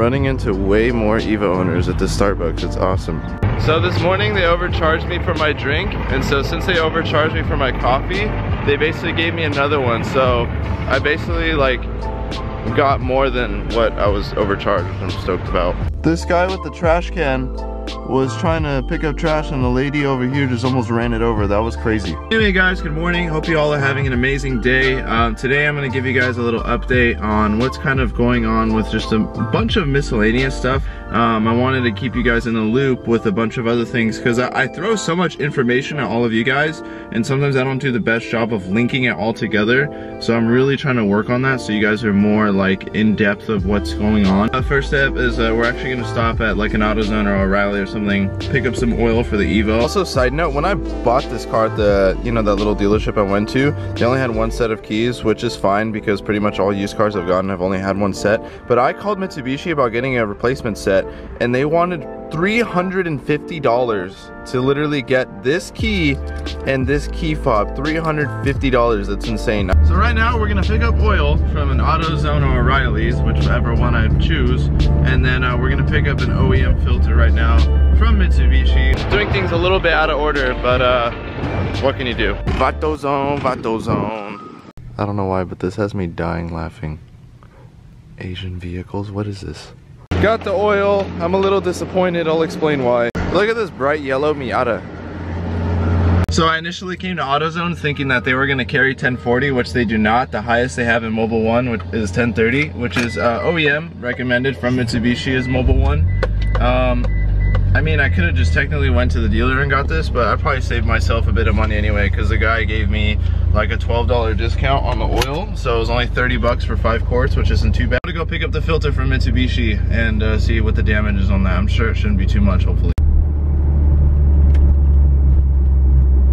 running into way more Evo owners at this Starbucks. It's awesome. So this morning they overcharged me for my drink, and so since they overcharged me for my coffee, they basically gave me another one. So I basically like got more than what I was overcharged, which I'm stoked about. This guy with the trash can was trying to pick up trash and the lady over here just almost ran it over. That was crazy. Anyway guys, good morning. Hope you all are having an amazing day. Today I'm going to give you guys a little update on what's kind of going on with just a bunch of miscellaneous stuff. I wanted to keep you guys in the loop with a bunch of other things because I throw so much information at all of you guys, and sometimes I don't do the best job of linking it all together. So I'm really trying to work on that so you guys are more like in depth of what's going on. First step is we're actually going to stop at like an AutoZone or O'Reilly or something, pick up some oil for the Evo. Also, side note, when I bought this car at the, that little dealership I went to, they only had one set of keys, which is fine because pretty much all used cars I've gotten have only had one set. But I called Mitsubishi about getting a replacement set, and they wanted $350 to literally get this key and this key fob. $350, that's insane. So right now we're gonna pick up oil from an AutoZone or O'Reilly's, whichever one I choose, and then we're gonna pick up an OEM filter right now from Mitsubishi. Doing things a little bit out of order, but what can you do? Vato zone, vato zone. I don't know why, but this has me dying laughing. Asian vehicles, what is this? Got the oil. I'm a little disappointed. I'll explain why. Look at this bright yellow Miata. So I initially came to AutoZone thinking that they were going to carry 1040, which they do not. The highest they have in Mobile 1 which is 1030, which is OEM recommended from Mitsubishi as Mobile 1. I mean, I could have just technically went to the dealer and got this, but I probably saved myself a bit of money anyway because the guy gave me like a $12 discount on the oil, so it was only 30 bucks for 5 quarts, which isn't too bad. I'm gonna go pick up the filter from Mitsubishi and see what the damage is on that. I'm sure it shouldn't be too much, hopefully.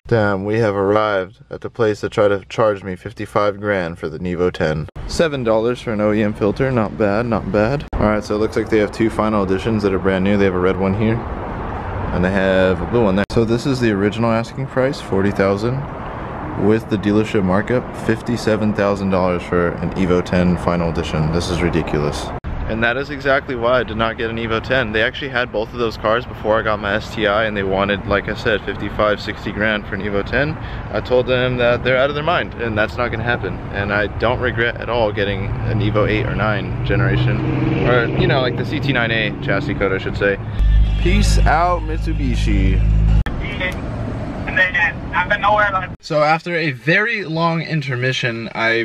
Damn, we have arrived at the place that tried to charge me 55 grand for the Nevo 10. $7 for an OEM filter, not bad, not bad. Alright, so it looks like they have 2 final editions that are brand new. They have a red one here, and they have a blue one there. So this is the original asking price, $40,000. With the dealership markup, $57,000 for an Evo 10 final edition. This is ridiculous. And that is exactly why I did not get an Evo 10. They actually had both of those cars before I got my STI, and they wanted, like I said, 55, 60 grand for an Evo 10. I told them that they're out of their mind, and that's not gonna happen. And I don't regret at all getting an Evo 8 or 9 generation. Or, like the CT9A chassis code, I should say. Peace out, Mitsubishi. So after a very long intermission, I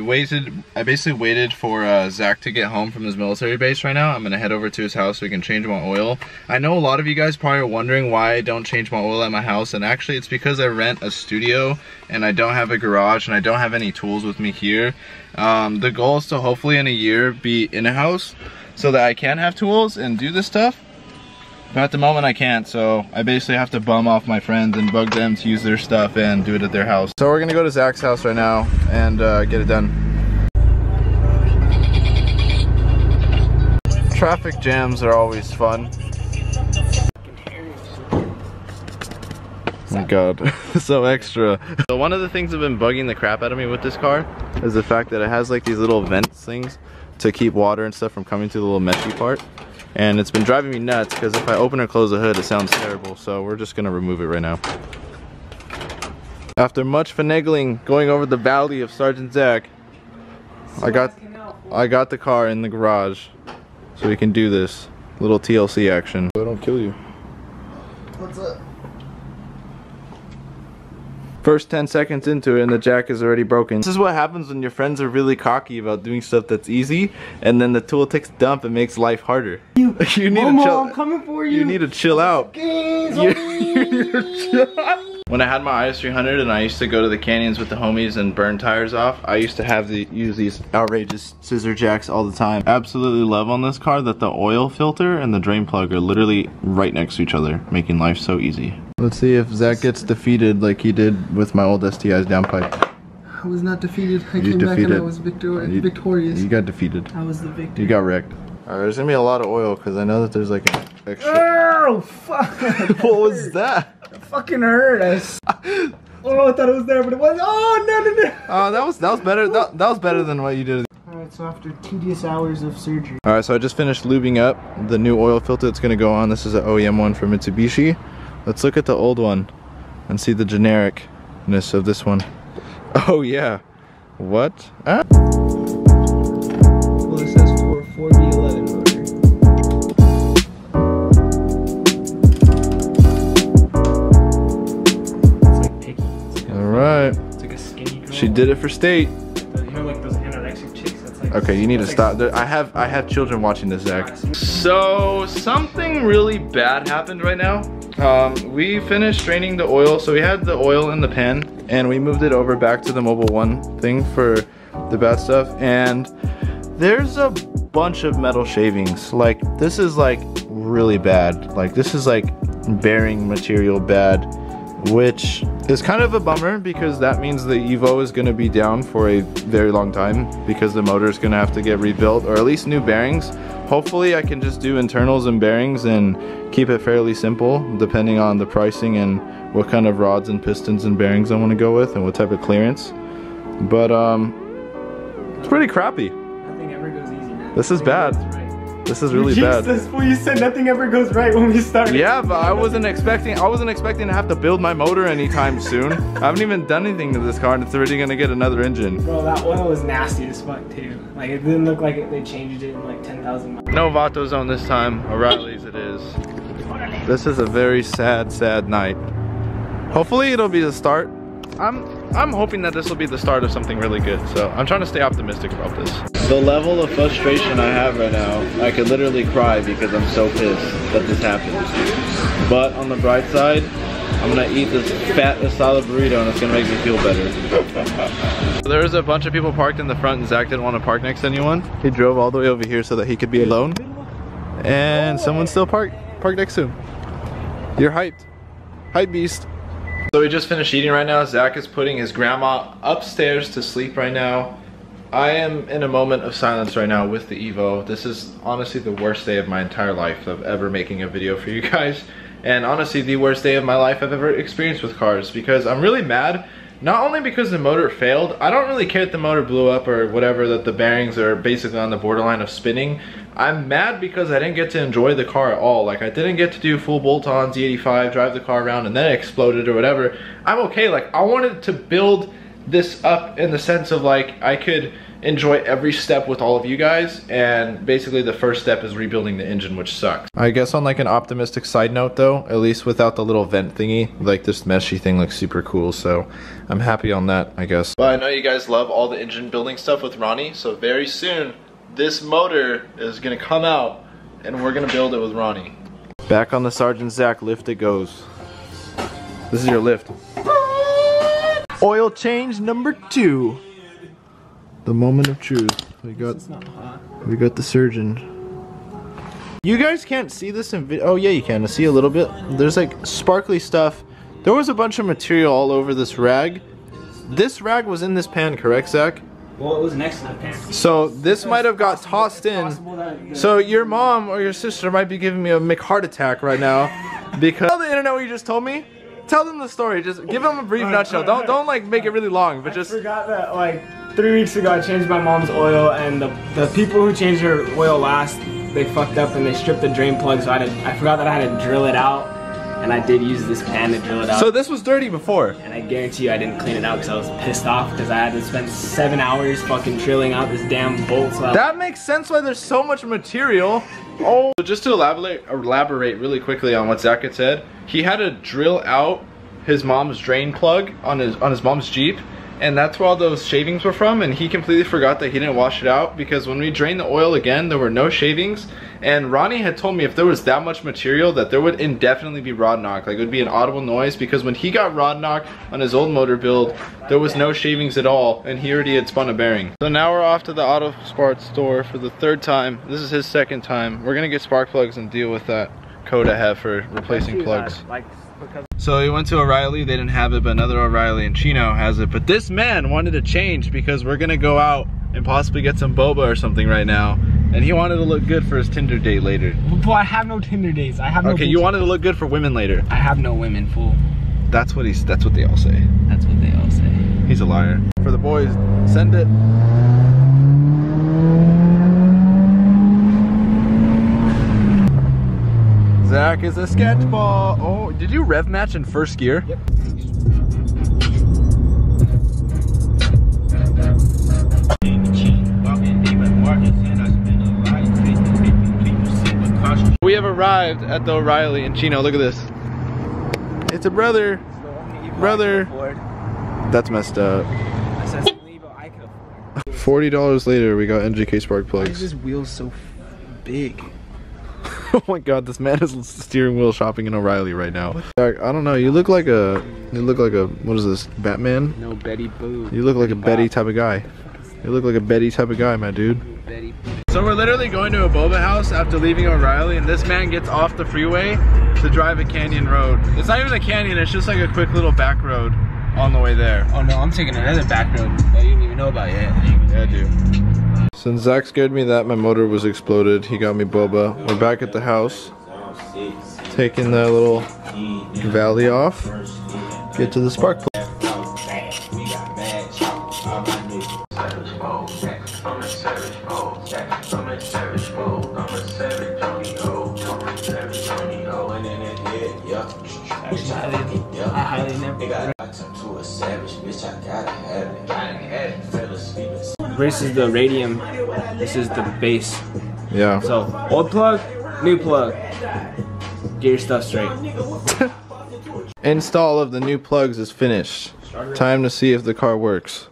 basically waited for Zach to get home from his military base right now. I'm gonna head over to his house so we can change my oil. I know a lot of you guys probably are wondering why I don't change my oil at my house, and actually it's because I rent a studio and I don't have a garage and I don't have any tools with me here. The goal is to hopefully in a year be in a house so that I can have tools and do this stuff. But at the moment I can't, so I basically have to bum off my friends and bug them to use their stuff and do it at their house. So we're gonna go to Zach's house right now and get it done. Traffic jams are always fun. Oh my god, so extra. So one of the things that have been bugging the crap out of me with this car is the fact that it has like these little vent things to keep water and stuff from coming through the little meshy part. And it's been driving me nuts because if I open or close the hood, it sounds terrible. So we're just gonna remove it right now. After much finagling going over the valley of Sergeant Zach, I got the car in the garage so we can do this little TLC action. So I don't kill you. What's up? First 10 seconds into it and the jack is already broken. This is what happens when your friends are really cocky about doing stuff that's easy, and then the tool takes a dump and makes life harder. You need to chill. I'm coming for you. You need to chill out. When I had my IS300 and I used to go to the canyons with the homies and burn tires off, I used to use these outrageous scissor jacks all the time. Absolutely love on this car that the oil filter and the drain plug are literally right next to each other, making life so easy. Let's see if Zach gets defeated like he did with my old STI's downpipe. I was not defeated. I came back and I was victorious. You got defeated. I was the victor. You got wrecked. Alright, there's gonna be a lot of oil because I know that there's like an extra. Oh, fuck! What was that? It fucking hurt us. Oh, I thought it was there, but it wasn't. Oh, no, no, no. Oh, that was better. That was better than what you did. Alright, Alright, so after tedious hours of surgery. Alright, so I just finished lubing up the new oil filter that's gonna go on. This is an OEM one from Mitsubishi. Let's look at the old one and see the genericness of this one. Oh yeah. What? Ah. Well, it says for 4V11 motor. It's like picky. Alright. It's like a skinny girl. She did it for state. You know, like those anorexic chicks. That's like. Okay, you need to stop. I have children watching this, Zach. So something really bad happened right now. We finished draining the oil, so we had the oil in the pan, and we moved it over back to the Mobile One thing for the bad stuff. And there's a bunch of metal shavings. Like this is like really bad. Like this is like bearing material bad, which is kind of a bummer because that means the Evo is going to be down for a very long time because the motor is going to have to get rebuilt, or at least new bearings. Hopefully I can just do internals and bearings and keep it fairly simple depending on the pricing and what kind of rods and pistons and bearings I want to go with and what type of clearance. But it's pretty crappy. Nothing ever goes easy, man. This is bad. This is really bad. You said nothing ever goes right when we started. Yeah, but I wasn't expecting to have to build my motor anytime soon. I haven't even done anything to this car and it's already gonna get another engine. Bro, that oil was nasty as fuck too. Like it didn't look like they changed it in like 10,000 miles. No Vato zone this time. O'Reilly's it is. This is a very sad, sad night. Hopefully it'll be the start. I'm hoping that this will be the start of something really good. So I'm trying to stay optimistic about this. The level of frustration I have right now, I could literally cry because I'm so pissed that this happened. But on the bright side, I'm gonna eat this fat asada burrito and it's gonna make me feel better. There was a bunch of people parked in the front and Zach didn't want to park next to anyone. He drove all the way over here so that he could be alone. And someone still parked next to him. You're hyped. Hype beast. So we just finished eating right now. Zach is putting his grandma upstairs to sleep right now. I am in a moment of silence right now with the Evo. This is honestly the worst day of my entire life of ever making a video for you guys. And honestly the worst day of my life I've ever experienced with cars because I'm really mad. Not only because the motor failed, I don't really care if the motor blew up or whatever, that the bearings are basically on the borderline of spinning. I'm mad because I didn't get to enjoy the car at all. Like I didn't get to do full bolt-ons, E85, drive the car around and then it exploded or whatever. I'm okay, like I wanted to build this up in the sense of like I could enjoy every step with all of you guys, and basically the first step is rebuilding the engine, which sucks. I guess on like an optimistic side note though, at least without the little vent thingy, like this meshy thing looks super cool, so I'm happy on that, I guess. But I know you guys love all the engine building stuff with Ronnie, so very soon this motor is gonna come out and we're gonna build it with Ronnie. Back on the Sergeant Zach lift it goes. This is your lift. Oil change number 2. The moment of truth. We got the surgeon. You guys can't see this in video. Oh yeah, you can. I see a little bit. There's like sparkly stuff. There was a bunch of material all over this rag. This rag was in this pan, correct, Zach? Well, it was next to the pan. So this might have got tossed in. So your mom or your sister might be giving me a heart attack right now because tell the internet what you just told me. Tell them the story. Just give them a brief nutshell. Don't like make it really long, but just. I forgot that like 3 weeks ago I changed my mom's oil, and the people who changed her oil last, they fucked up and they stripped the drain plug, so I forgot that I had to drill it out, and I did use this pan to drill it out. So this was dirty before? And I guarantee you I didn't clean it out because I was pissed off because I had to spend 7 hours fucking drilling out this damn bolt. So that makes sense why there's so much material. Oh. So just to elaborate really quickly on what Zach had said, he had to drill out his mom's drain plug on his mom's Jeep, and that's where all those shavings were from, and he completely forgot that he didn't wash it out because when we drained the oil again there were no shavings, and Ronnie had told me if there was that much material that there would indefinitely be rod knock, like it would be an audible noise, because when he got rod knock on his old motor build there was no shavings at all and he already had spun a bearing. So now we're off to the auto parts store for the 3rd time. This is his 2nd time. We're gonna get spark plugs and deal with that code I have for replacing plugs. So we went to O'Reilly, they didn't have it, but another O'Reilly in Chino has it. But this man wanted to change because we're gonna go out and possibly get some boba or something right now. And he wanted to look good for his Tinder date later. Well, I have no Tinder dates. I have no. Okay, you wanted to look good for women later. I have no women, fool. That's what they all say. That's what they all say. He's a liar. For the boys, send it. Zach is a sketchball. Oh, did you rev match in first gear? Yep. We have arrived at the O'Reilly in Chino. Look at this. It's a brother. Brother. That's messed up. $40 later, we got NGK spark plugs. Why is this wheel so big? Oh my god, this man is steering wheel shopping in O'Reilly right now. Zach, I don't know, you look like a, what is this, Batman? No, Betty Boo. You look like a Betty type of guy. You look like a Betty type of guy, my dude. Betty. So we're literally going to a boba house after leaving O'Reilly, and this man gets off the freeway to drive a canyon road. It's not even a canyon, it's just like a quick little back road on the way there. Oh no, I'm taking another back road that you didn't even know about yet. Yeah, dude. Since Zach scared me that my motor was exploded, he got me boba. We're back at the house, taking the little valley off. Get to the spark plug. This is the radium. This is the base. Yeah. So old plug, new plug. Get your stuff straight. Install of the new plugs is finished. Time to see if the car works.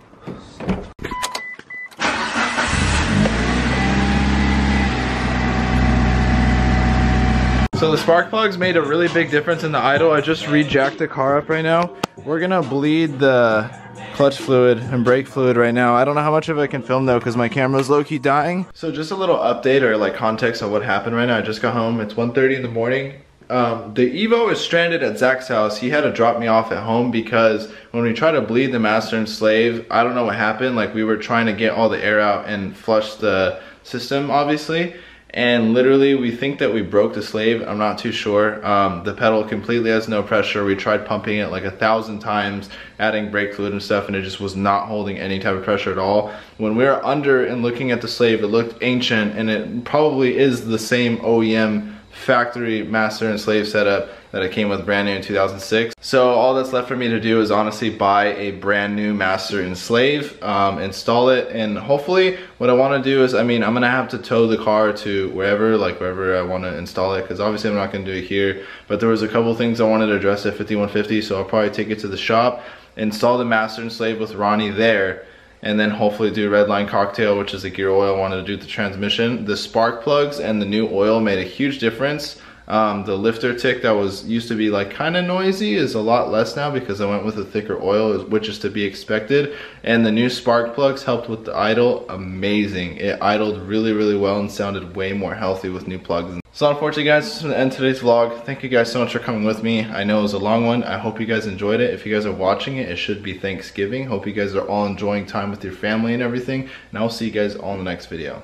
So the spark plugs made a really big difference in the idle. I just re-jacked the car up right now. We're gonna bleed the clutch fluid and brake fluid right now. I don't know how much of it I can film though because my camera's low-key dying. So just a little update or like context of what happened right now. I just got home. It's 1:30 in the morning. The Evo is stranded at Zach's house. He had to drop me off at home because when we tried to bleed the master and slave, I don't know what happened. Like we were trying to get all the air out and flush the system obviously. And literally we think that we broke the slave. I'm not too sure. The pedal completely has no pressure. We tried pumping it like 1,000 times, adding brake fluid and stuff, and it just was not holding any type of pressure at all. When we were under and looking at the slave, it looked ancient, and it probably is the same OEM factory master and slave setup that it came with brand new in 2006. So all that's left for me to do is honestly buy a brand new master and slave, install it, and hopefully what I want to do is, I mean, I'm gonna have to tow the car to wherever I want to install it, because obviously I'm not gonna do it here, but there was a couple things I wanted to address at 5150, so I'll probably take it to the shop, install the master and slave with Ronnie there, and then hopefully do Redline Cocktail, which is the gear oil I wanted to do the transmission. The spark plugs and the new oil made a huge difference. The lifter tick that used to be like kind of noisy is a lot less now because I went with a thicker oil, which is to be expected. And the new spark plugs helped with the idle. Amazing. It idled really, really well and sounded way more healthy with new plugs. So unfortunately guys, this is the end of today's vlog. Thank you guys so much for coming with me. I know it was a long one. I hope you guys enjoyed it. If you guys are watching it, it should be Thanksgiving. Hope you guys are all enjoying time with your family and everything. And I'll see you guys all in the next video.